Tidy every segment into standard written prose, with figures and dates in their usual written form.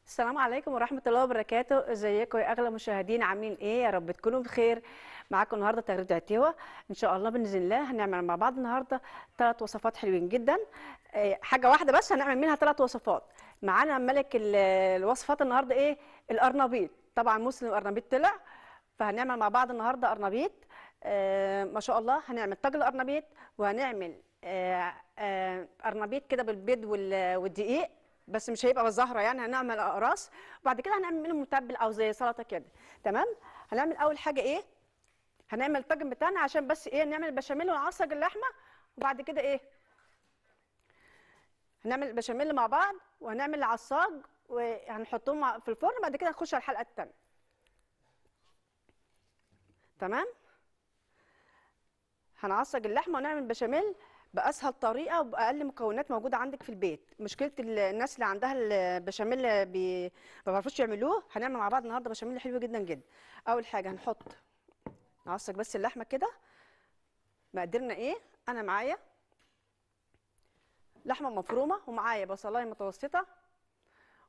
السلام عليكم ورحمة الله وبركاته. ازيكم يا اغلى مشاهدين؟ عاملين ايه؟ يا رب تكونوا بخير. معاكم النهارده تغريده عتيوه. ان شاء الله باذن الله هنعمل مع بعض النهارده 3 وصفات حلوين جدا. حاجه واحده بس هنعمل منها 3 وصفات. معانا ملك الوصفات النهارده ايه؟ القرنبيط. طبعا موسم القرنبيط طلع، فهنعمل مع بعض النهارده قرنبيط. ما شاء الله هنعمل طاجن القرنبيط، وهنعمل قرنبيط كده بالبيض والدقيق، بس مش هيبقى بالزهره، يعني هنعمل اقراص. وبعد كده هنعمل منه متبل او زي سلطه كده. تمام. هنعمل اول حاجه ايه؟ هنعمل الطاجن بتاعنا عشان بس ايه؟ نعمل البشاميل ونعصج اللحمه. وبعد كده ايه؟ هنعمل البشاميل مع بعض وهنعمل العصاج وهنحطهم في الفرن. بعد كده نخش على الحلقه الثانيه. تمام. هنعصج اللحمه ونعمل بشاميل باسهل طريقه وباقل مكونات موجوده عندك في البيت. مشكله الناس اللي عندها البشاميل ما بيعرفوش يعملوه. هنعمل مع بعض النهارده بشاميل حلو جدا جدا. اول حاجه نعصج بس اللحمه كده. مقاديرنا ايه؟ انا معايا لحمه مفرومه، ومعايا بصلايه متوسطه،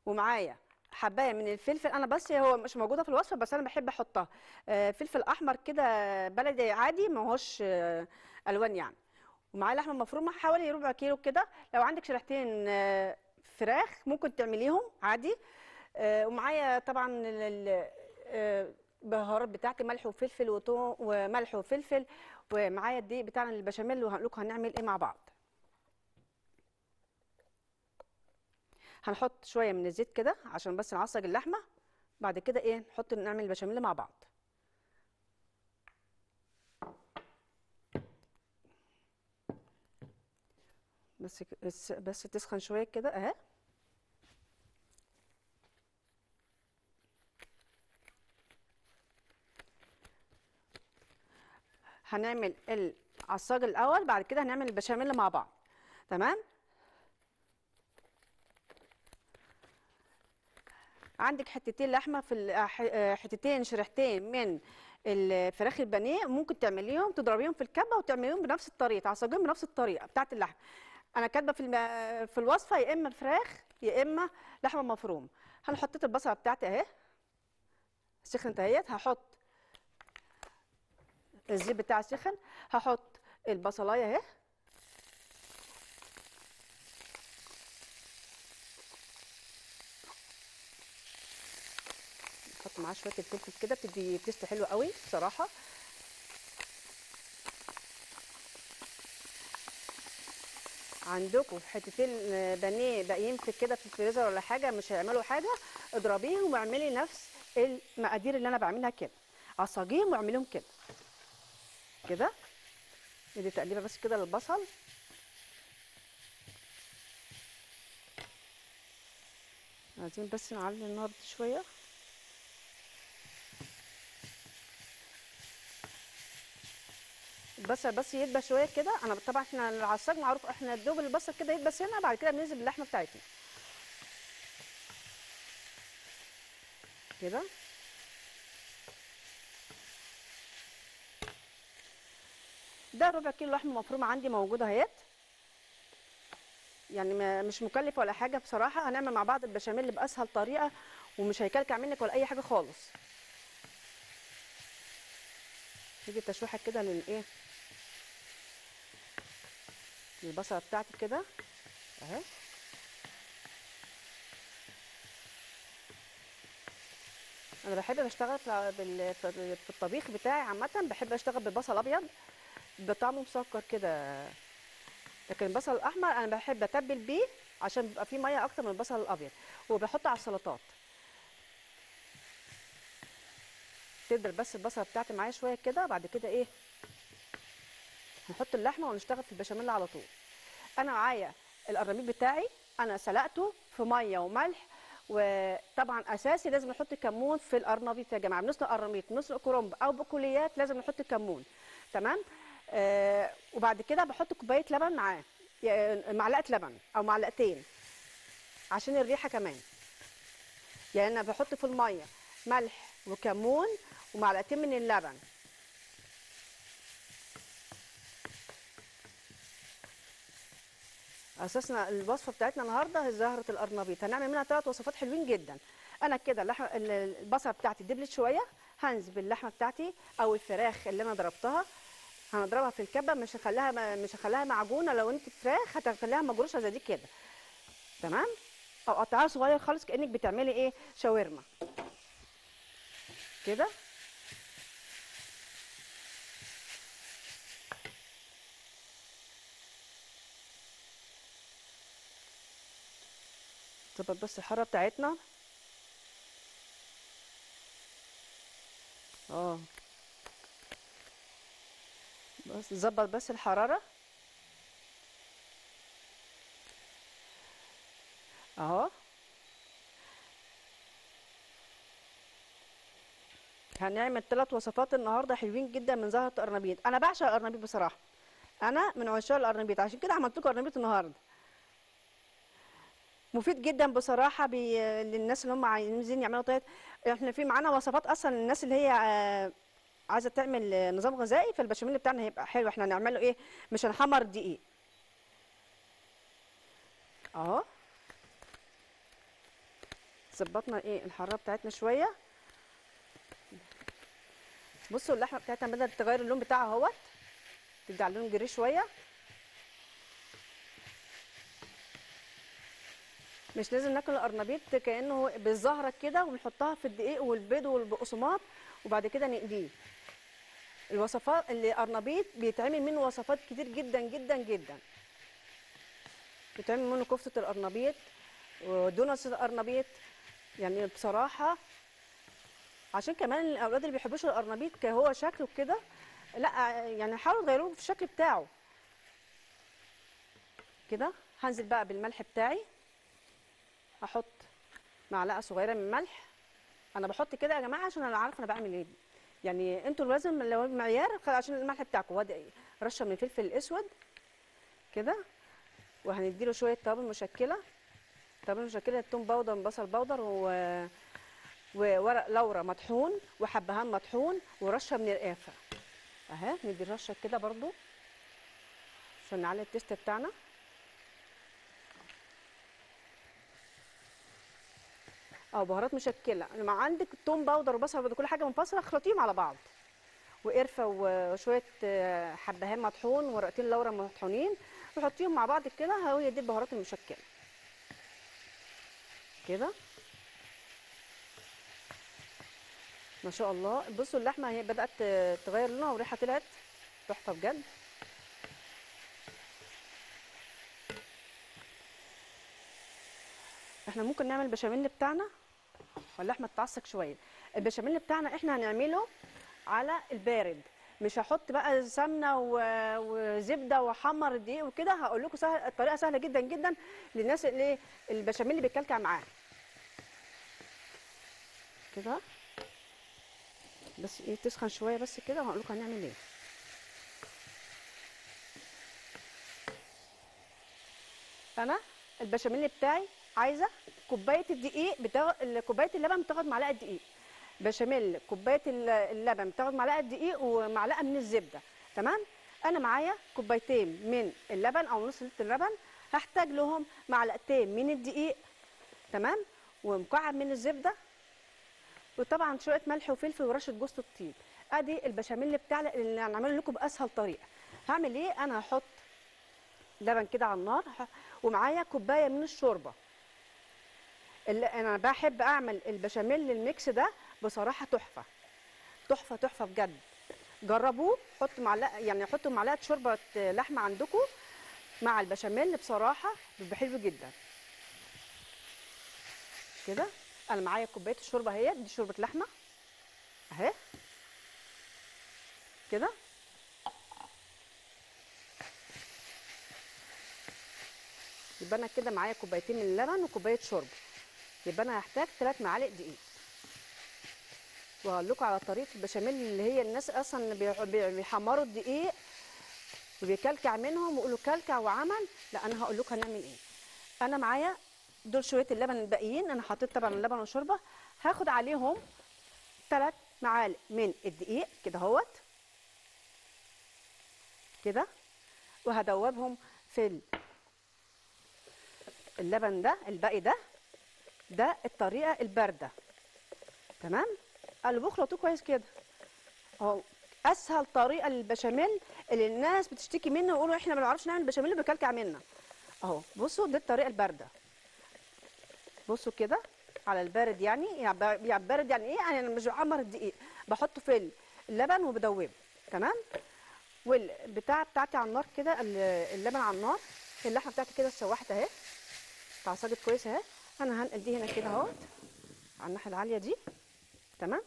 ومعايا حبايه من الفلفل. انا بس هو مش موجوده في الوصفه، بس انا بحب احطها. فلفل احمر كده بلدي عادي، ما هوش الوان يعني. ومعايا لحمه مفرومه حوالي ربع كيلو كده. لو عندك شريحتين فراخ ممكن تعمليهم عادي. ومعايا طبعا البهارات بتاعتي، ملح وفلفل وثوم وملح وفلفل. ومعايا الدقيق بتاعنا البشاميل، وهقول لكم هنعمل ايه مع بعض. هنحط شويه من الزيت كده عشان بس نعصج اللحمه. بعد كده ايه؟ نعمل البشاميل مع بعض. بس تسخن شويه كده اهي. هنعمل العصاج الاول، بعد كده هنعمل البشاميل مع بعض. تمام. عندك حتتين لحمه في حتتين شريحتين من الفراخ البانيه، ممكن تعمليهم تضربيهم في الكبه وتعمليهم بنفس الطريقه، تعصجيهم بنفس الطريقه بتاعه اللحمه. انا كاتبه في الوصفه يا اما فراخ يا اما لحمه مفرومه. حطيت البصله بتاعتي اهي، سخنت اهيت. هحط الزيت بتاعي سخن. هحط البصلايه اهي. نحط معاه شويه الفلفل كده، بتدي تيست حلو قوي بصراحه. عندكم حتتين بانيه باقيين في كده في الفريزر ولا حاجه، مش هيعملوا حاجه، اضربيهم واعملي نفس المقادير اللي انا بعملها كده. عصاجيهم واعمليهم كده كده. ادي تقليبه بس كده للبصل. عايزين بس نعلي النار دي شويه. البصل بس يدبل شويه كده. انا طبعا احنا العصاج معروف، احنا دوب البصل كده يدبل سنه، بعد كده بننزل باللحمه بتاعتنا كده. ده ربع كيلو لحمه مفرومه عندي موجوده اهيت. يعني مش مكلف ولا حاجه بصراحه. هنعمل مع بعض البشاميل باسهل طريقه، ومش هيكلكع منك ولا اي حاجه خالص. نيجي تشويحه كده للايه؟ البصله بتاعتي كده اهي. انا بحب اشتغل في الطبيخ بتاعي عامه، بحب اشتغل بالبصل ابيض بطعمه مسكر كده. لكن البصل الاحمر انا بحب اتبل بيه عشان بيبقى فيه ميه اكتر من البصل الابيض، وبحطه على السلطات. تقدر بس البصله بتاعتي معايا شويه كده. بعد كده ايه؟ نحط اللحمه ونشتغل في البشاميل على طول. انا معايا القراميط بتاعي، انا سلقته في ميه وملح. وطبعا اساسي لازم نحط كمون في القرنبيط يا جماعه. بنسلق قرنبيط، بنسلق كرنب او بقوليات، لازم نحط كمون. تمام. وبعد كده بحط كوبايه لبن معاه، معلقه لبن او معلقتين عشان الريحه كمان. يعني انا بحط في الميه ملح وكمون ومعلقتين من اللبن. اساسنا الوصفه بتاعتنا النهارده هي زهره القرنبيط، هنعمل منها 3 وصفات حلوين جدا. انا كده البصله بتاعتي دبلت شويه، هنزل باللحمه بتاعتي او الفراخ اللي انا ضربتها، هنضربها في الكبه، مش هخليها معجونه. لو انت فراخ هتخليها مجروشه زي دي كده، تمام؟ او قطعها صغير خالص كانك بتعملي ايه، شاورما كده. نظبط بس الحراره بتاعتنا. اه بس نظبط بس الحراره اهو. هنعمل 3 وصفات النهارده حلوين جدا من زهره القرنبيط. انا بعشق القرنبيط بصراحه، انا من عشاق القرنبيط، عشان كده عملت لكم قرنبيط النهارده. مفيد جدا بصراحه للناس اللي هم عايزين يعملوا دايت. احنا في معانا وصفات اصلا للناس اللي هي عايزه تعمل نظام غذائي، فالبشاميل بتاعنا هيبقى حلو. احنا هنعمله ايه، مش هنحمر الدقيق اهو. ظبطنا ايه الحراره بتاعتنا شويه. بصوا اللحمه بتاعتنا بدات تغير اللون بتاعها اهوت، تدي على اللون جري شويه. مش لازم ناكل القرنبيط كانه بالزهره كده ونحطها في الدقيق والبيض والبقسماط وبعد كده نقليه. الوصفات اللي قرنبيط بيتعمل منه وصفات كتير جدا جدا جدا. بيتعمل منه كفته القرنبيط ودونس القرنبيط. يعني بصراحه عشان كمان الاولاد اللي بيحبوش القرنبيط كهو شكله كده، لا يعني حاولوا تغيروه في الشكل بتاعه كده. هنزل بقى بالملح بتاعي، احط معلقه صغيره من الملح. انا بحط كده يا جماعه عشان انا عارفه انا بعمل ايه. يعني انتوا لازم لو معيار عشان الملح بتاعكم. وادي رشه من الفلفل الاسود كده، وهنديله شويه توابل مشكله. توابل مشكله، توم باودر، بصل باودر، وورق لورا مطحون، وحبهان مطحون، ورشه من القرفه اهي. ندي رشه كده برضو عشان نعلي التيست بتاعنا. او بهارات مشكله، لما عندك توم باودر وبصل باودر كل حاجه منفصله اخلطيهم على بعض، وقرفه وشويه حبهان مطحون ورقتين لورا مطحونين، وحطيهم مع بعض كده. هي دي البهارات المشكله كده. ما شاء الله. بصوا اللحمه هي بدات تغير لونها وريحه طلعت تحفه بجد. احنا ممكن نعمل البشاميل بتاعنا واللحمه تتعصق شويه. البشاميل بتاعنا احنا هنعمله على البارد، مش هحط بقى سمنه وزبده واحمر الدقيق وكده. هقول لكم الطريقه سهله جدا جدا للناس اللي البشاميل اللي بيتكلكع معاه كده. بس ايه تسخن شويه بس كده، وهقول لكم هنعمل ايه. انا البشاميل بتاعي عايزه كوبايه الدقيق كوبايه اللبن بتاخد معلقه دقيق. بشاميل كوبايه اللبن بتاخد معلقه دقيق ومعلقه من الزبده، تمام؟ انا معايا كوبايتين من اللبن او نص لتر اللبن، هحتاج لهم معلقتين من الدقيق، تمام؟ ومكعب من الزبده، وطبعا شويه ملح وفلفل ورشه جوز الطيب. ادي البشاميل بتاعنا اللي هنعمله لكم باسهل طريقه. هعمل ايه؟ انا هحط لبن كده على النار، ومعايا كوبايه من الشوربه. اللي انا بحب اعمل البشاميل الميكس ده بصراحه تحفه تحفه تحفه بجد. جربوه. حطوا معلقه، يعني حطوا معلقه شوربه لحمه عندكم مع البشاميل، بصراحه بيبقى حلو جدا كده. انا معايا كوبايه الشوربه اهي، دي شوربه لحمه اهي كده. يبقى انا كده معايا كوبايتين من اللبن وكوبايه شوربه، يبقى انا هحتاج 3 معالق دقيق. وهقول لكم على طريقه البشاميل اللي هي الناس اصلا بيحمروا الدقيق وبيكلكع منهم ويقولوا كلكع وعمل. لا، انا هقول لكم هنعمل ايه. انا معايا دول شويه اللبن الباقيين، انا حطيت طبعا اللبن والشوربه، هاخد عليهم 3 معالق من الدقيق كده اهوت كده، وهدوبهم في اللبن ده الباقي ده الطريقه البارده. تمام. قلبوه اخلطوه كويس كده اهو. اسهل طريقه للبشاميل اللي الناس بتشتكي منه ويقولوا احنا ما بنعرفش نعمل بشاميل بكلكع منا اهو. بصوا دي الطريقه البارده. بصوا كده على البارد، يعني بارد يعني ايه؟ يعني انا مش بعمر الدقيق، بحطه في اللبن وبدوبه. تمام. والبتاعه بتاعتي على النار كده، اللبن على النار، اللحمه بتاعتي كده اتشوحت اهي، اتعصجت كويس اهي. انا هنقل دي هنا كده اهو على الناحيه العاليه دي. تمام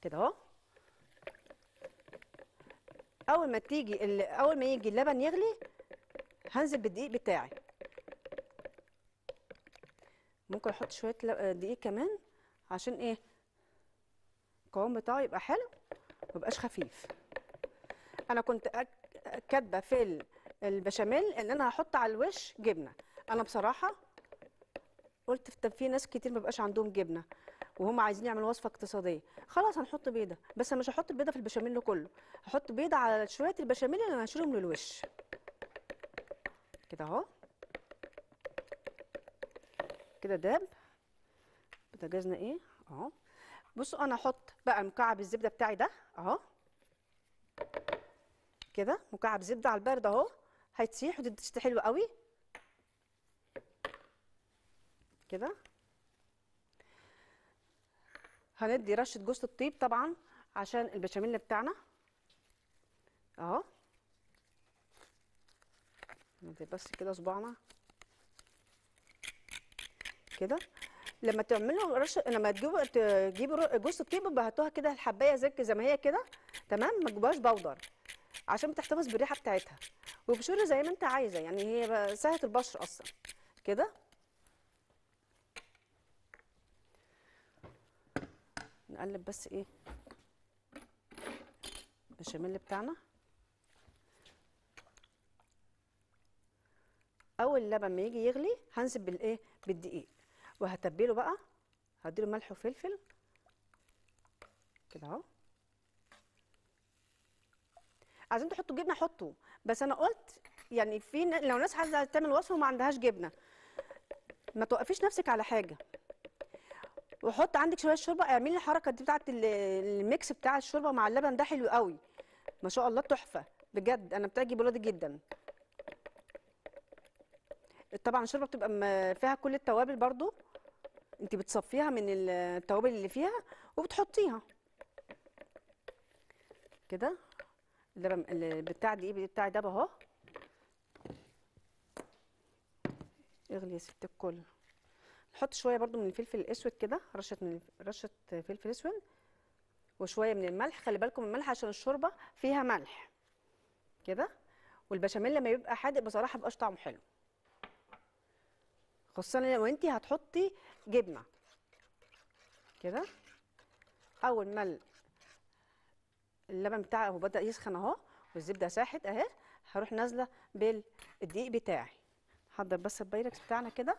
كده اهو. اول ما يجي اللبن يغلي هنزل بالدقيق بتاعي. ممكن احط شويه دقيق كمان عشان ايه؟ القوام بتاعه يبقى حلو ميبقاش خفيف. انا كنت كاتبه في البشاميل ان انا هحط على الوش جبنه. انا بصراحه قلت طب في ناس كتير مبقاش عندهم جبنه وهم عايزين يعملوا وصفه اقتصاديه، خلاص هنحط بيضه، بس انا مش هحط بيضه في البشاميل كله، هحط بيضه على شويه البشاميل اللي انا هشيلهم للوش كده اهو. كده داب بوتاجازنا ايه اهو. بصوا انا هحط بقى مكعب الزبده بتاعي ده اهو كده، مكعب زبده على البارد اهو، هيتسيح وتتشتي حلو قوي كده. هندي رشه جوز الطيب طبعا عشان البشاميل بتاعنا اهو. ندي بس كده صباعنا كده. لما تعملوا لما تجيبوا جوز الطيب يبقى هاتوها كده الحبايه زي ما هي كده. تمام. ما تجيبوهاش بودر عشان بتحتفظ بالريحه بتاعتها، وبشوري زي ما انت عايزه، يعني هي سهله البشر اصلا كده. نقلب بس ايه البشاميل بتاعنا. اول لبن ما يجي يغلي هنزل بالايه؟ بالدقيق، وهتبله بقى، هديله ملح وفلفل كده اهو. عايزين تحطوا جبنه حطوا، بس انا قلت يعني لو ناس عايزه تعمل وصفه وما عندهاش جبنه ما توقفيش نفسك على حاجه، وحط عندك شويه شوربه. اعملي الحركه دي بتاعت الميكس بتاع الشوربه مع اللبن، ده حلو قوي ما شاء الله، تحفه بجد. انا بتعجب ولادي جدا. طبعا الشوربه بتبقى فيها كل التوابل برضو، انت بتصفيها من التوابل اللي فيها وبتحطيها كده. اللبن بتاع دي بتاعي ده اهو. اغلي يا ست الكل. نحط شويه برضو من الفلفل الاسود كده، رشه فلفل اسود، وشويه من الملح. خلي بالكم من الملح عشان الشوربه فيها ملح كده. والبشاميل لما يبقى حادق بصراحه مبقاش طعمه حلو، خصوصا لو انت هتحطي جبنه كده. اول ما اللبن بتاعي اهو بدا يسخن اهو والزبده ساحت اهي، هروح نازله بالدقيق بتاعي. حضر بس البايركس بتاعنا كده.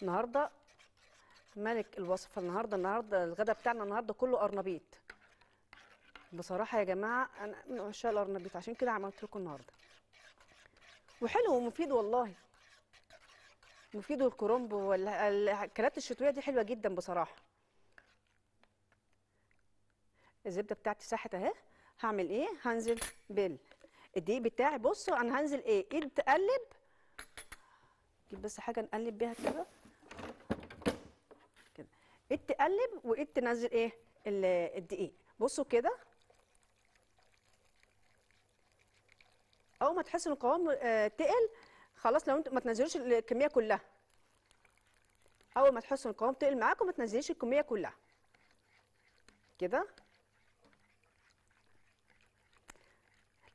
النهارده ملك الوصفه، النهارده الغدا بتاعنا النهارده كله قرنبيط. بصراحه يا جماعه انا من عشاق القرنبيط، عشان كده عملت لكم النهارده. وحلو ومفيد والله، مفيد. والكرنب والاكلات الشتويه دي حلوه جدا بصراحه. الزبده بتاعتي ساحت اهي. هعمل ايه؟ هنزل بالدقيق بتاعي. بصوا انا هنزل ايه؟ ايد تقلب، جيب بس حاجه نقلب بيها كده كده. ايد تقلب وايد تنزل ايه؟ الدقيق. بصوا كده. اول ما تحس ان القوام تقل خلاص، لو انتوا ما تنزلوش الكميه كلها. اول ما تحسوا ان القوام تقل معاكم ما تنزليش الكميه كلها كده.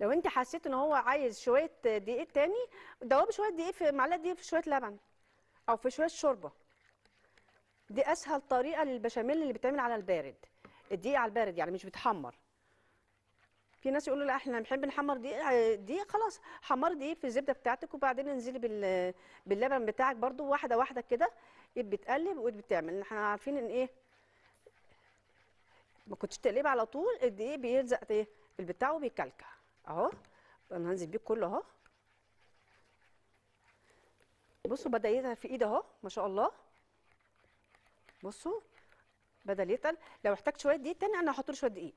لو انت حسيت ان هو عايز شويه دقيق تاني، دوبي شويه دقيق في معلقه دقيق في شويه لبن او في شويه شوربه. دي اسهل طريقه للبشاميل اللي بيتعمل على البارد. الدقيق على البارد يعني مش بيتحمر. في ناس يقولوا لا احنا بنحب نحمر دقيق خلاص حمري دقيق في الزبده بتاعتك، وبعدين انزلي باللبن بتاعك برضو واحده واحده كده. ايد بتقلب وايد بتعمل. احنا عارفين ان ايه، ما كنتش تقلبي على طول الدقيق بيلزق ايه البتاع وبيكلكع اهو. انا هنزل بيه كله اهو. بصوا بدا يتقل في ايدي اهو ما شاء الله. بصوا بدا يتقل. لو احتاج شويه دقيق تاني انا هحط له شويه دقيق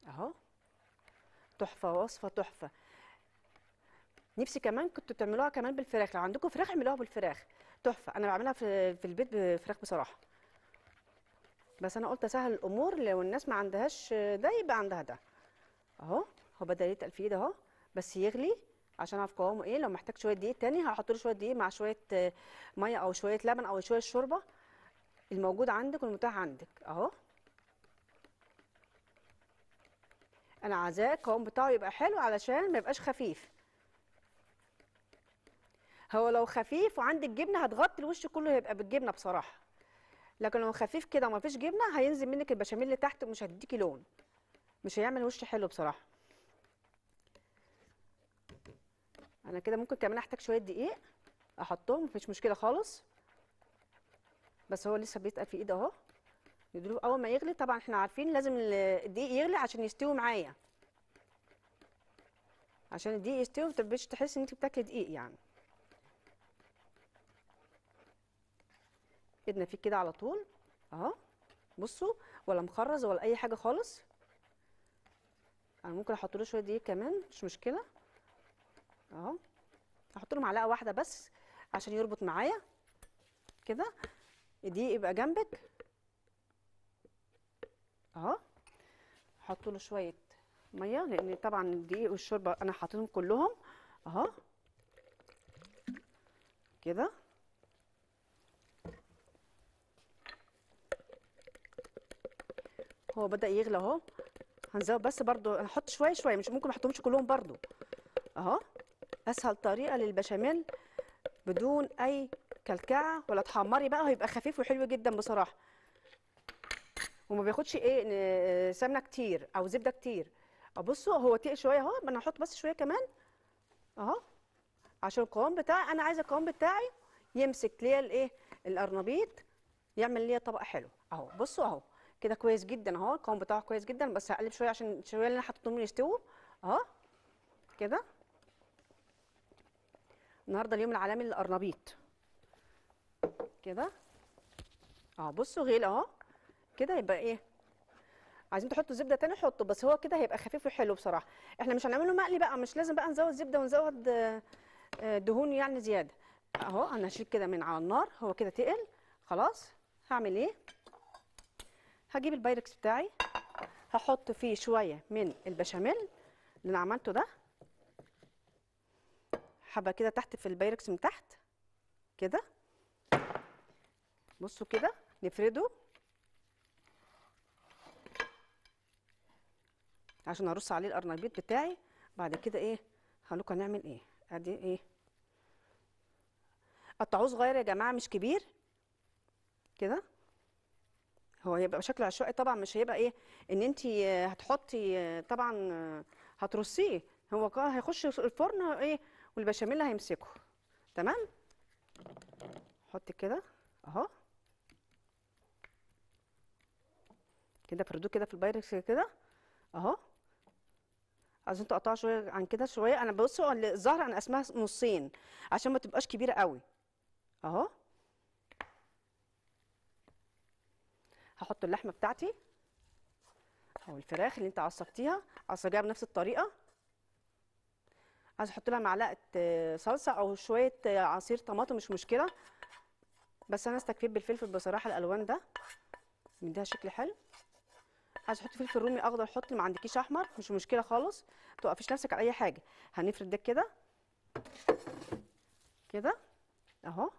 اهو. تحفه، وصفه تحفه. نفسي كمان كنتوا تعملوها كمان بالفراخ، لو عندكم فراخ اعملوها بالفراخ تحفه. انا بعملها في البيت بفراخ بصراحه، بس انا قلت اسهل الامور لو الناس ما عندهاش ده يبقى عندها ده اهو. هو بدا يتقل في ايدي اهو، بس يغلي عشان اعرف قوامه ايه. لو محتاج شويه دقيق تاني هحط له شويه دقيق مع شويه ميه او شويه لبن او شويه شوربه الموجود عندك والمتاح عندك اهو. انا عايزاه القوام بتاعه يبقى حلو علشان ما يبقاش خفيف. هو لو خفيف وعندك جبنه هتغطي الوش كله هيبقى بالجبنه بصراحه، لكن لو خفيف كده وما فيش جبنه هينزل منك البشاميل اللي تحت ومش هتديكي لون، مش هيعمل وش حلو بصراحه. انا كده ممكن كمان احتاج شويه دقيق احطهم مفيش مشكله خالص، بس هو لسه بيتقل في ايدي اهو. يدلوه اول ما يغلي، طبعا احنا عارفين لازم الدقيق يغلي عشان يستوي معايا، عشان الدقيق يستوي ما تبقيش تحسي ان انت بتاكلي دقيق يعني. ايدنا فيه كده على طول اهو. بصوا ولا مخرز ولا اي حاجه خالص. انا ممكن احط له شويه دقيق كمان مش مشكله اهو. هحط له معلقه واحده بس عشان يربط معايا كده. الدقيق يبقى جنبك اهو. احط له شويه ميه لان طبعا الدقيق والشوربه انا حاططهم كلهم اهو كده. هو بدأ يغلى اهو. هنزود بس برضو هنحط شويه شويه، مش ممكن ما احطهمش كلهم برضو اهو. اسهل طريقه للبشاميل بدون اي كلكعه ولا تحمري بقى، هيبقى خفيف وحلو جدا بصراحه، وما بياخدش ايه سمنه كتير او زبده كتير. بصوا هو تقل شويه اهو، انا هحط بس شويه كمان اهو عشان القوام بتاعي. انا عايزه القوام بتاعي يمسك ليا الايه القرنبيط، يعمل ليا طبقه حلو اهو. بصوا اهو كده كويس جدا اهو. القوام بتاعه كويس جدا، بس هقلب شويه عشان شويه اللي انا حطيتهم يستووا اهو كده. النهارده اليوم العالمي للقرنبيط كده اهو. بصوا غلي اهو كده. يبقى ايه عايزين تحطوا زبده تاني حطوا، بس هو كده هيبقى خفيف وحلو بصراحه. احنا مش هنعمله مقلي بقى، مش لازم بقى نزود زبده ونزود دهون يعني زياده اهو. انا هشيل كده من على النار، هو كده تقل خلاص. هعمل ايه؟ هجيب البايركس بتاعي هحط فيه شويه من البشاميل اللي انا عملته ده، حبه كده تحت في البايركس من تحت كده. بصوا كده نفرده عشان ارص عليه القرنبيط بتاعي. بعد كده ايه هقول لكم هنعمل ايه. ادي ايه، قطعوه صغير يا جماعه مش كبير كده. هو هيبقى شكله عشوائي طبعا، مش هيبقى ايه ان انت هتحطي طبعا هترصيه. هو هيخش الفرن ايه والبشاميل هيمسكه تمام. حط كده اهو كده. فردوه كده في البايركس كده اهو. عايزين تقطعوا شويه عن كده شويه. انا بصوا الزهره انا قسمها نصين عشان ما تبقاش كبيره قوي اهو. هحط اللحمه بتاعتي او الفراخ اللي انت عصقتيها عصجيها بنفس الطريقه. عايز احط لها معلقه صلصه او شويه عصير طماطم مش مشكله، بس انا استكفيت بالفلفل بصراحه. الالوان ده مديها شكل حلو. عايز احط فلفل رومي اخضر حطي، ما عندكيش احمر مش مشكله خالص. توقفيش نفسك على اي حاجه. هنفرد ده كده كده اهو.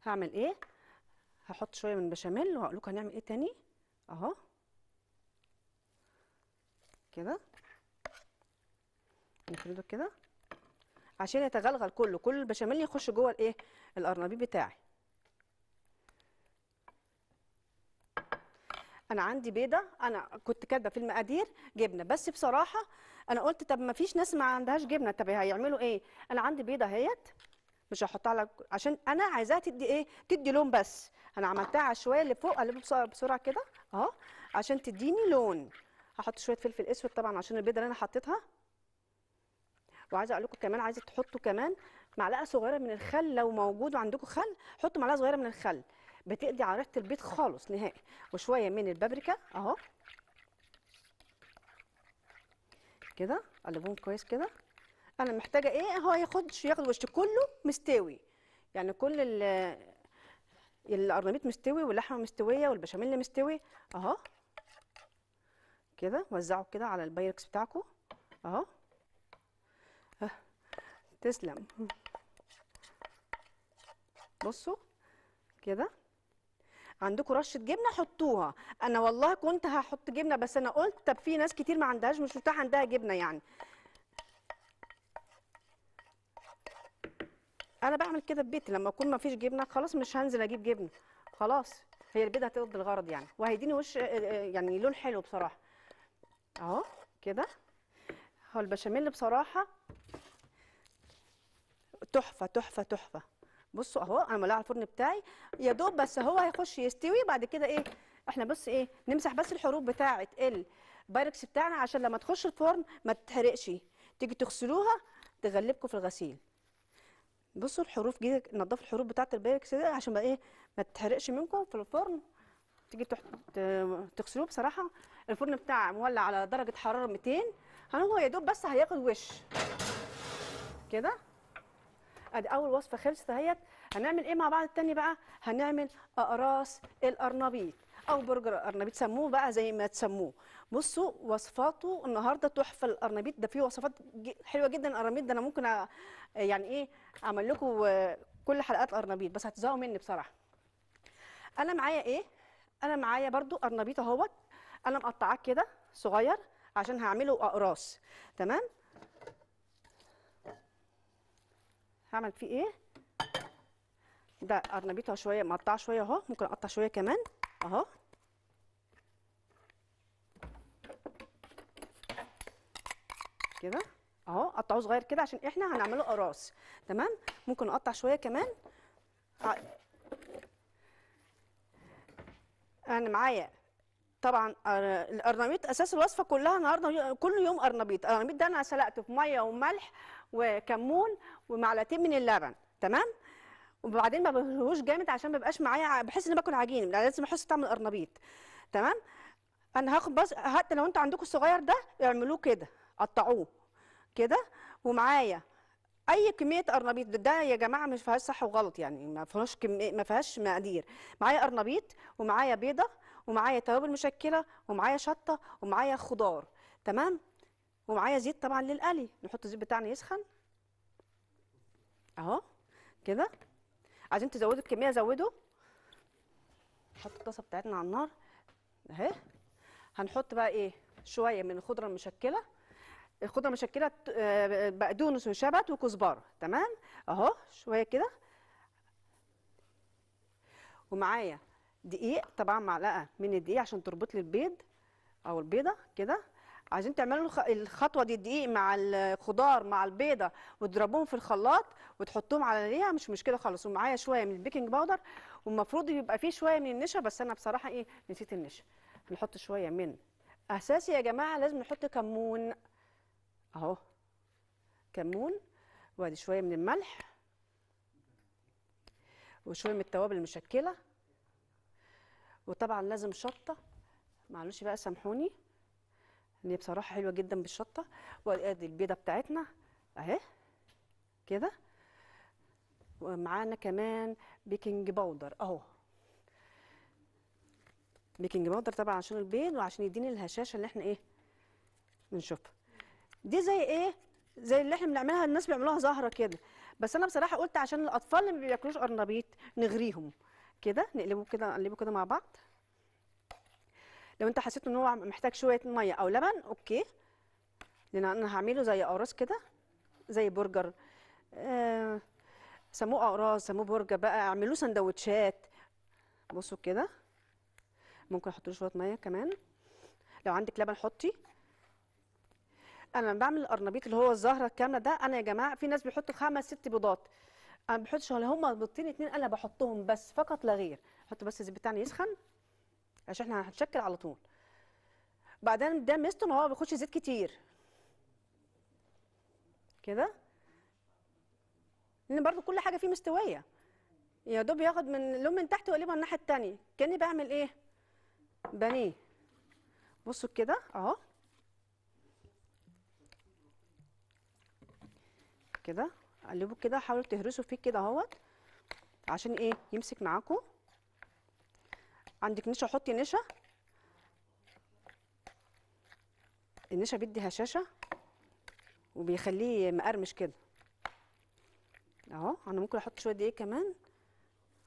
هعمل ايه؟ هحط شويه من البشاميل وهقول لكم هنعمل ايه تاني اهو كده. نفرده كده عشان يتغلغل كله، كل البشاميل يخش جوه الايه القرنبيط بتاعي. انا عندي بيضه، انا كنت كاتبه في المقادير جبنه، بس بصراحه انا قلت طب ما فيش ناس ما عندهاش جبنه، طب هيعملوا ايه؟ انا عندي بيضه اهيت مش هحطها على، عشان انا عايزاها تدي ايه، تدي لون بس. انا عملتها على شويه اللي فوق، اقلبه بسرعه كده اهو عشان تديني لون. هحط شويه فلفل اسود طبعا عشان البيضه اللي انا حطيتها. وعايزه اقول لكم كمان، عايزه تحطوا كمان معلقه صغيره من الخل، لو موجود عندكم خل حطوا معلقه صغيره من الخل، بتقضي على ريحه البيض خالص نهائي. وشويه من البابريكا اهو كده، قلبهم كويس كده. انا محتاجه ايه، هو ياخد وش كله مستوي، يعني كل القرنبيط مستوي واللحمه مستويه والبشاميل مستوي اهو كده. وزعوا كده على البايركس بتاعكم اهو. تسلم. بصوا كده، عندكم رشه جبنه حطوها. انا والله كنت هحط جبنه، بس انا قلت طب في ناس كتير ما عندهاش، مش متاح عندها جبنه يعني. انا بعمل كده في بيتي، لما اكون ما فيش جبنه خلاص مش هنزل اجيب جبنه، خلاص هي البيضه هتقضي الغرض يعني، وهيديني وش يعني لون حلو بصراحه اهو كده. هو البشاميل بصراحه تحفه تحفه تحفه. بصوا اهو انا مولعه الفرن بتاعي يا دوب، بس هو هيخش يستوي بعد كده ايه. احنا بس ايه، نمسح بس الحروف بتاعه البايركس بتاعنا عشان لما تخش الفرن ما تتحرقش، تيجي تغسلوها تغلبكم في الغسيل. بصوا الحروف دي، نضفوا الحروف بتاعه البايركس دي عشان ما ايه، ما تتحرقش منكم في الفرن. تيجي تغسلوه. بصراحه الفرن بتاعي مولع على درجه حراره 200، هو يا دوب بس هياخد وش كده. ادي اول وصفه خلصت اهيت. هنعمل ايه مع بعض التاني بقى؟ هنعمل اقراص القرنبيط او برجر القرنبيط، سموه بقى زي ما تسموه. بصوا وصفاته النهارده تحفه. القرنبيط ده فيه وصفات حلوه جدا. القرنبيط ده انا ممكن يعني ايه اعمل لكم كل حلقات القرنبيط، بس هتزهقوا مني بصراحه. انا معايا ايه، انا معايا برضو قرنبيط اهوت، انا مقطعاه كده صغير عشان هعمله اقراص. تمام. هعمل فيه ايه، ده قرنبيطه شويه مقطعه شويه اهو، ممكن اقطع شويه كمان اهو كده اهو. قطعوه صغير كده عشان احنا هنعمله قراص. تمام. ممكن اقطع شويه كمان. انا معايا طبعا القرنبيط اساس الوصفه كلها النهارده، كل يوم قرنبيط. القرنبيط ده انا سلقته في ميه وملح وكمون ومعلقتين من اللبن. تمام. وبعدين ما بهلوش جامد عشان ما يبقاش معايا بحس اني باكل عجين، لازم احس طعم القرنبيط. تمام. انا هاخد بس، حتى لو انتوا عندكم الصغير ده اعملوه كده، قطعوه كده. ومعايا اي كميه قرنبيط، ده يا جماعه مش فيهاش صح وغلط يعني، ما فيهاش كميه، ما فيهاش مقادير. معايا قرنبيط ومعايا بيضه ومعايا توابل مشكله ومعايا شطه ومعايا خضار. تمام. ومعايا زيت طبعا للقلي، نحط الزيت بتاعنا يسخن اهو كده. عايزين تزودوا الكميه زودوا. نحط الطاسه بتاعتنا على النار اهي. هنحط بقى ايه، شويه من الخضره المشكله. الخضره المشكله بقدونس وشبت وكزبره. تمام. اهو شويه كده. ومعايا دقيق طبعا، معلقه من الدقيق عشان تربط لي البيض او البيضه كده. عايزين تعملوا الخطوه دي، الدقيق مع الخضار مع البيضه وتضربوهم في الخلاط وتحطوهم عليها، مش مشكله خالص. ومعايا شويه من البيكنج باودر، والمفروض يبقى فيه شويه من النشا، بس انا بصراحه ايه نسيت النشا. نحط شويه من، اساسي يا جماعه لازم نحط كمون اهو، كمون. وادي شويه من الملح وشويه من التوابل المشكله، وطبعا لازم شطه. معلش بقى سامحوني، ان هي بصراحه حلوه جدا بالشطه. وادي البيضه بتاعتنا اهي كده. ومعانا كمان بيكنج باودر اهو، بيكنج باودر طبعا عشان البيض وعشان يديني الهشاشه اللي احنا ايه بنشوفها. دي زي ايه، زي اللي احنا بنعملها، الناس بيعملوها زهره كده، بس انا بصراحه قلت عشان الاطفال اللي ما بياكلوش قرنبيط نغريهم كده. نقلبه كده، نقلبه كده مع بعض. لو انت حسيت ان هو محتاج شويه ميه او لبن اوكي، لان انا هعمله زي قراص كده، زي برجر. آه سموه اقراص، سموه برجر بقى، اعملوه سندوتشات. بصوا كده. ممكن احط له شويه ميه كمان، لو عندك لبن حطي. انا بعمل القرنبيط اللي هو الزهره الكامله ده، انا يا جماعه في ناس بيحطوا 5 6 بيضات، انا ما بحطش ولا هما بيضتين اتنين، انا بحطهم بس فقط لا غير. احط بس الزيت بتاعنا يسخن عشان احنا هنشكل على طول. بعدين ده ميزته ان هو ما بياخدش زيت كتير كده، لان برضو كل حاجه فيه مستويه، يا دوب ياخد من لون من تحت واقلبها الناحيه التانيه كاني بعمل ايه، بانيه. بصوا كده اهو كده، قلبوا كده، حاولوا تهرسوا فيه كده اهوت عشان ايه يمسك معاكم. عندك نشا حطي نشا، النشا بيدي هشاشه وبيخليه مقرمش كده اهو. انا ممكن احط شويه دقيق كمان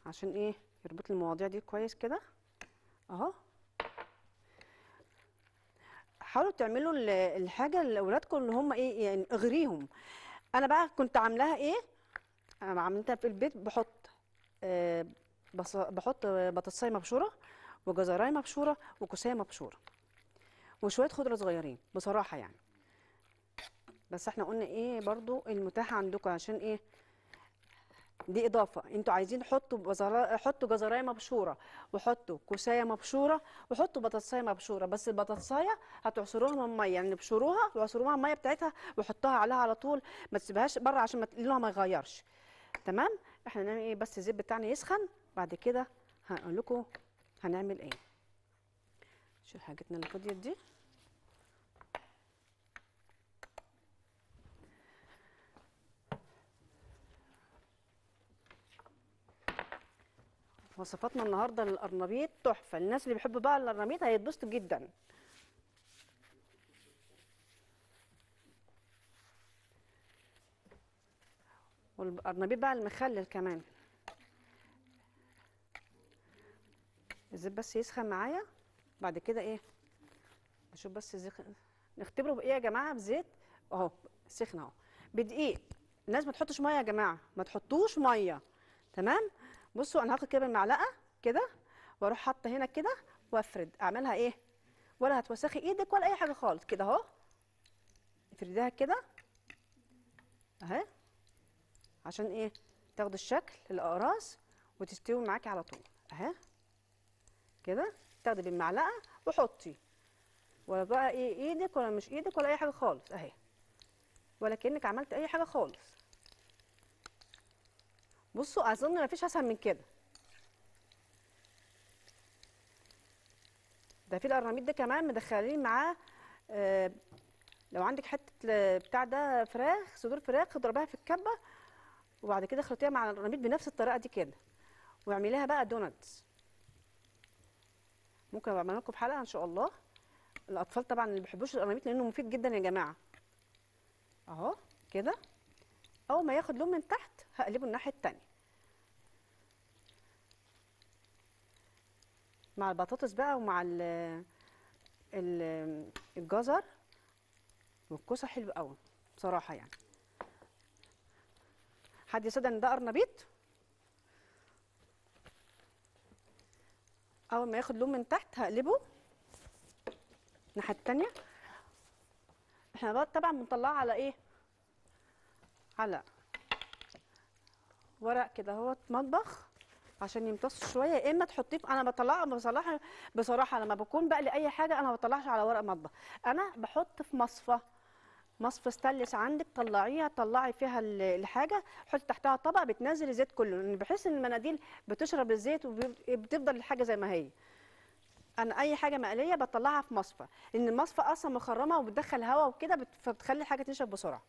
عشان ايه يربط المواضيع دي كويس كده اهو. حاولوا تعملوا الحاجه لاولادكم اللي هم ايه يعني اغريهم. انا بقى كنت عاملاها ايه، انا عملتها في البيت، بحط بحط بطاطسايه مبشوره وجزرايه مبشوره وكوسايه مبشوره وشويه خضره صغيرين بصراحه يعني. بس احنا قلنا ايه برضو المتاح عندكم عشان ايه، دي اضافه. انتوا عايزين حطوا حطوا جزرايه مبشوره وحطوا كوسايه مبشوره وحطوا بطاطسايه مبشوره، بس البطاطسايه هتعصروها من الميه، يعني ابشروها وعصروها من الميه بتاعتها وحطوها عليها على طول، ما تسيبهاش بره عشان لونها ما يغيرش. تمام. احنا نعمل ايه، بس الزيت بتاعنا يسخن بعد كده هقول لكم هنعمل ايه. شيل حاجتنا اللي فضيت دي. وصفاتنا النهارده للقرنبيط تحفه، الناس اللي بيحبوا بقى القرنبيط هيتبسطوا جدا. والقرنبيط بقى المخلل كمان. الزيت بس يسخن معايا بعد كده ايه، نشوف بس نختبره بايه يا جماعه، بزيت اهو سخن اهو، بدقيق. الناس ما تحطش ميه يا جماعه، ما تحطوش ميه. تمام. بصوا انا هاخد كده بالمعلقه كده واروح حاطه هنا كده وافرد، اعملها ايه، ولا هتوسخي ايدك ولا اي حاجه خالص كده اهو. افرديها كده اهي عشان ايه، تاخد الشكل الاقراص وتستوي معاكي على طول اهي كده. تاخدي بالمعلقه وحطي، ولا بقى ايه ايدك ولا مش ايدك ولا اي حاجه خالص اهي، ولا كانك عملت اي حاجه خالص. بصوا اظن ما فيش اسهل من كده. ده في القرنبيط ده كمان مدخلين معاه آه، لو عندك حته بتاع ده فراخ، صدور فراخ اضربيها في الكبه وبعد كده اخلطيها مع القرنبيط بنفس الطريقه دي كده واعمليها بقى دوناتس. ممكن ابقى اعملها لكم في حلقه ان شاء الله. الاطفال طبعا اللي ما بيحبوش القرنبيط لانه مفيد جدا يا جماعه اهو كده. اول ما ياخد لون من تحت هقلبه الناحيه التانيه مع البطاطس بقى ومع الجزر والكوسه، حلو قوي بصراحه يعني. حد يصدق ان ده قرنبيط؟ اول ما ياخد لون من تحت هقلبه الناحيه التانيه. احنا بقى طبعا بنطلعه على ايه، على ورق كده اهوت مطبخ عشان يمتص شويه، يا اما تحطيه انا بصراحه بصراحه لما بكون بقلي اي حاجه انا ما بطلعش على ورق مطبخ، انا بحط في مصفى ستانلس عندك، طلعيها طلعي فيها الحاجه، حطي تحتها طبق بتنزل الزيت كله، لان بحيث ان المناديل بتشرب الزيت وبتفضل الحاجه زي ما هي. انا اي حاجه مقليه بطلعها في مصفى، لان المصفى اصلا مخرمه وبتدخل هواء وكده فبتخلي الحاجه تنشف بسرعه،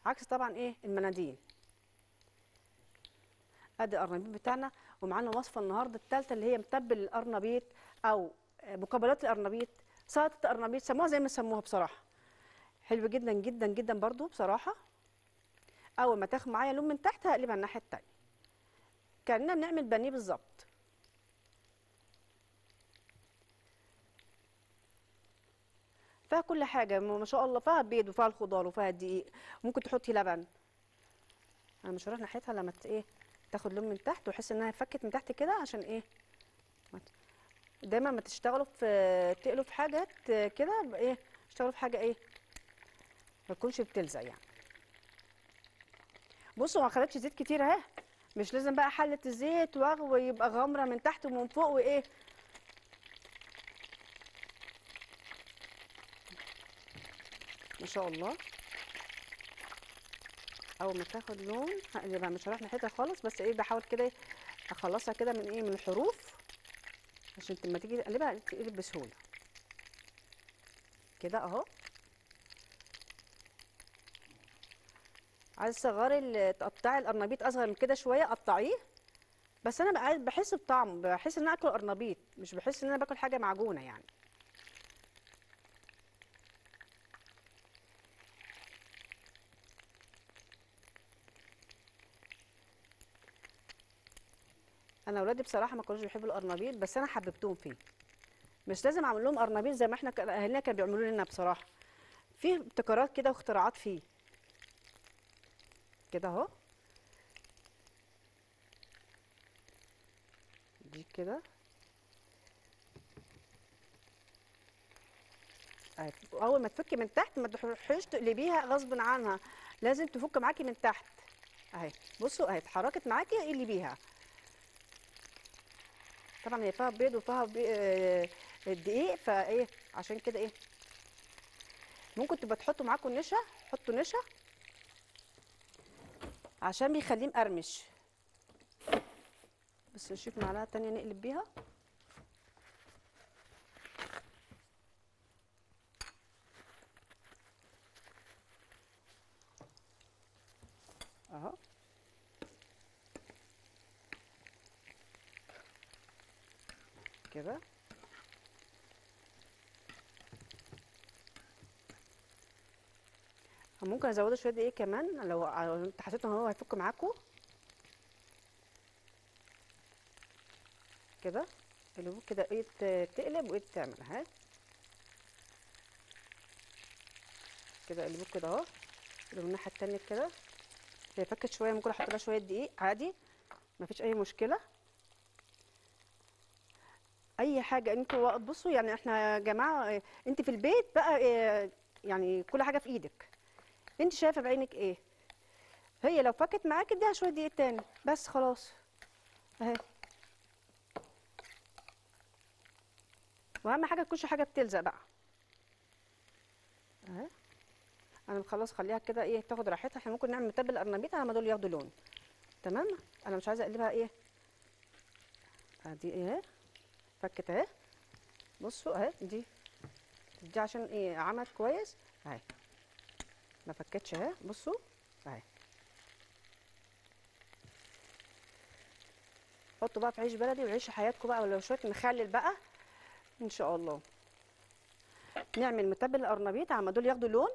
عكس طبعا ايه المناديل. ادي القرنبيط بتاعنا، ومعانا وصفه النهارده الثالثه اللي هي متبل القرنبيط او مقبلات القرنبيط، سلطه القرنبيط، سموها زي ما سموها بصراحه. حلو جدا جدا جدا برضو بصراحه. اول ما تاخد معايا لون من تحت هقلبها الناحيه التانيه كاننا بنعمل بانيه بالظبط. فيها كل حاجه ما شاء الله، فيها بيض وفيها الخضار وفيها الدقيق، ممكن تحطي لبن. انا مش هروح ناحيتها لما ايه تاخد لون من تحت واحس انها فكت من تحت كده عشان ايه. دايما ما تشتغلوا في تقلوا في حاجات كده ايه، اشتغلوا في حاجه ايه ما تكونش بتلزق يعني. بصوا ما خدتش زيت كتير اهي، مش لازم بقى حله الزيت ويبقى غامره من تحت ومن فوق وايه. ما شاء الله. اول ما تاخد لون هقلبها، مش هروح ناحيتها خالص، بس ايه بحاول كده إيه اخلصها كده من ايه من الحروف، عشان لما تيجي تقلبها تقلب بسهوله كده اهو. عايز تصغري تقطعي القرنبيط اصغر من كده شويه قطعيه، بس انا بقى بحس بطعمه، بحس ان انا اكل قرنبيط، مش بحس ان انا باكل حاجه معجونه يعني. انا اولادي بصراحه ما كانوش بيحبوا القرنبيط، بس انا حببتهم فيه. مش لازم اعمل لهم قرنبيط زي ما احنا اهلنا كانوا بيعملوا لنا بصراحه، في ابتكارات كده واختراعات فيه كده اهو. دي كده اول ما تفكي من تحت ما تروحيش تقلبيها غصب عنها، لازم تفك معاكي من تحت اهي. بصوا اهي اتحركت معاكي قلبيها. طبعا هي فيها بيض وفيها دقيق فايه، عشان كده ايه ممكن تبقى تحطوا معاكم نشا، حطوا نشا عشان بيخليه مقرمش. بس نشوف معلقه تانية نقلب بيها اهو كده. ممكن ازوده شويه دقيق كمان لو انت حسيت ان هو هيفك معاكم كده. قلبوه كده، ايد تقلب وايد تعمل اهي كده. قلبوه كده اهو. قلبوا الناحيه التانيه كده. هي فكت شويه، ممكن احط لها شويه دقيق عادي، مفيش اي مشكله. اي حاجه انتوا بصوا يعني احنا يا جماعه انت في البيت بقى يعني كل حاجه في ايدك، انت شايفه بعينك ايه. هي لو فكت معاك اديها شويه دقيق تاني بس خلاص اهي. واهم حاجه تكونش حاجه بتلزق بقى اهي. انا خلاص خليها كده ايه تاخد راحتها. احنا ممكن نعمل متبل القرنبيط على ما دول ياخدوا لون. تمام. انا مش عايزه اقلبها ايه. ادي ايه فكت اهي. بصوا اهي دي عشان ايه عملت كويس اهي، ما فكتش اهي. بصوا اهي. حطوا بقى في عيش بلدي وعيشوا حياتكم بقى، ولو شويه مخلل بقى ان شاء الله. نعمل متبل القرنبيط على ما دول ياخدوا لون.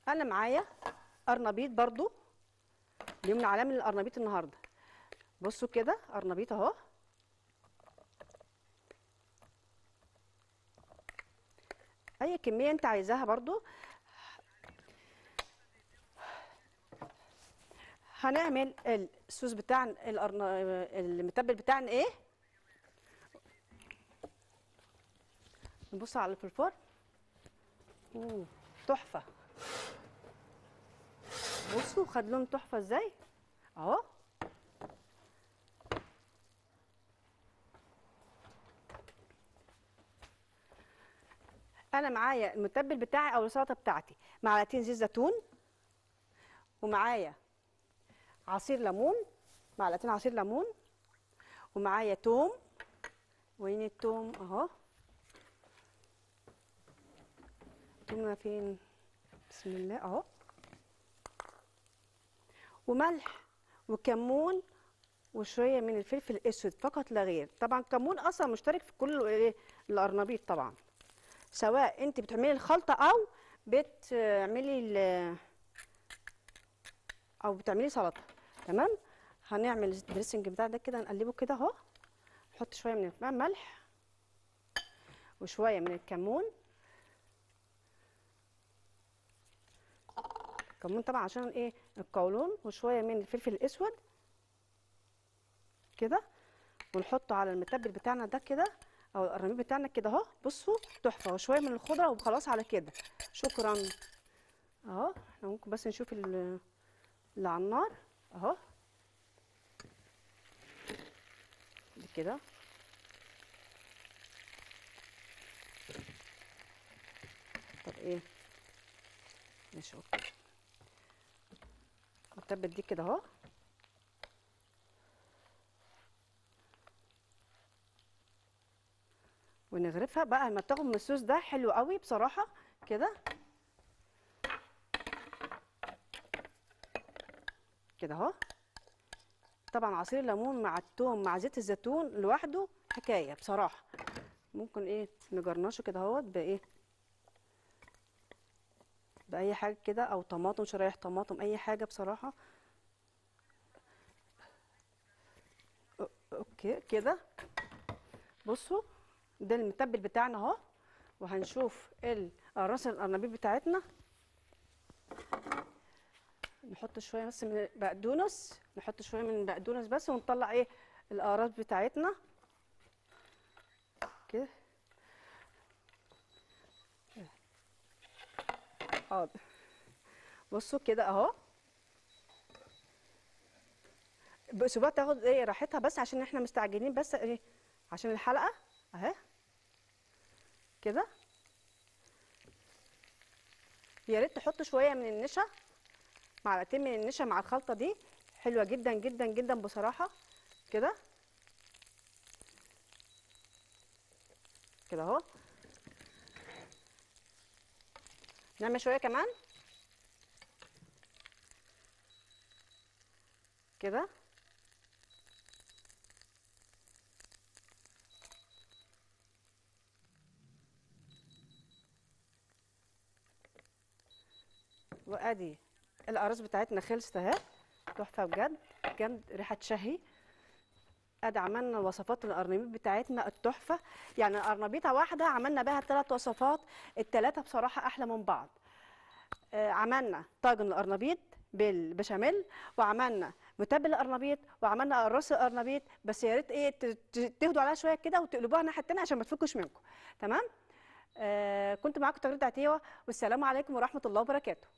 انا معايا قرنبيط برضو، دي من علامه القرنبيط النهارده. بصوا كده قرنبيط اهو. اي كميه انت عايزاها برضو. هنعمل الصوص بتاع المتبل بتاعنا ايه. نبص على اللي في الفرن. تحفه. بصوا خد لون تحفه ازاي اهو. انا معايا المتبل بتاعي او السلطه بتاعتي، معلقتين زيت زيتون، ومعايا عصير ليمون، معلقتين عصير ليمون، ومعايا توم. وين التوم اهو. تومنا فين. بسم الله اهو. وملح وكمون وشويه من الفلفل الاسود فقط لا غير. طبعا كمون اصلا مشترك في كل القرنبيط طبعا، سواء انت بتعملي الخلطه بتعملي او بتعملي سلطه. تمام. هنعمل الدريسنج بتاع ده كده، نقلبه كده اهو. نحط شويه من الملح وشويه من الكمون. كمون طبعا عشان ايه القولون، وشويه من الفلفل الاسود كده. ونحطه على المتبل بتاعنا ده كده، او القرنبيط بتاعنا كده اهو. بصوا تحفه. وشويه من الخضره وخلاص على كده. شكرا اهو. احنا ممكن بس نشوف اللي على النار اهو كده. طب ايه، ماشي اوكي. نتبل دي كده اهو. ونغرفها بقى لما تاخد من الصوص ده حلو قوي بصراحه كده كده اهو. طبعا عصير الليمون مع التوم مع زيت الزيتون لوحده حكايه بصراحه. ممكن ايه نجرنشه كده اهوت بايه، باي حاجه كده، او طماطم، شرايح طماطم، اي حاجه بصراحه. اوكي كده. بصوا ده المتبل بتاعنا اهو. وهنشوف راس القرنبيط بتاعتنا. نحط شويه بس من البقدونس، نحط شويه من البقدونس بس، ونطلع ايه القراص بتاعتنا كده. حاضر. بصوا كده اهو. سيبوها تاخد ايه راحتها بس عشان احنا مستعجلين بس ايه عشان الحلقه اهي كده. يا ريت تحطوا شويه من النشا، معلقتين من النشا مع الخلطه دي، حلوه جدا جدا جدا بصراحه كده كده اهو. نعمل شويه كمان كده. وادي القراص بتاعتنا خلصت اهي، تحفه بجد بجد، ريحه شهي. ادي عملنا وصفات القرنبيط بتاعتنا التحفه. يعني قرنبيطه واحده عملنا بها 3 وصفات، الثلاثه بصراحه احلى من بعض. عملنا طاجن القرنبيط بالبشاميل، وعملنا متبل القرنبيط، وعملنا قراص القرنبيط. بس يا ريت ايه تهدوا عليها شويه كده وتقلبوها الناحيه التانيه عشان ما تفكش منكم. تمام. كنت معاكم تغريده عتيوه، والسلام عليكم ورحمه الله وبركاته.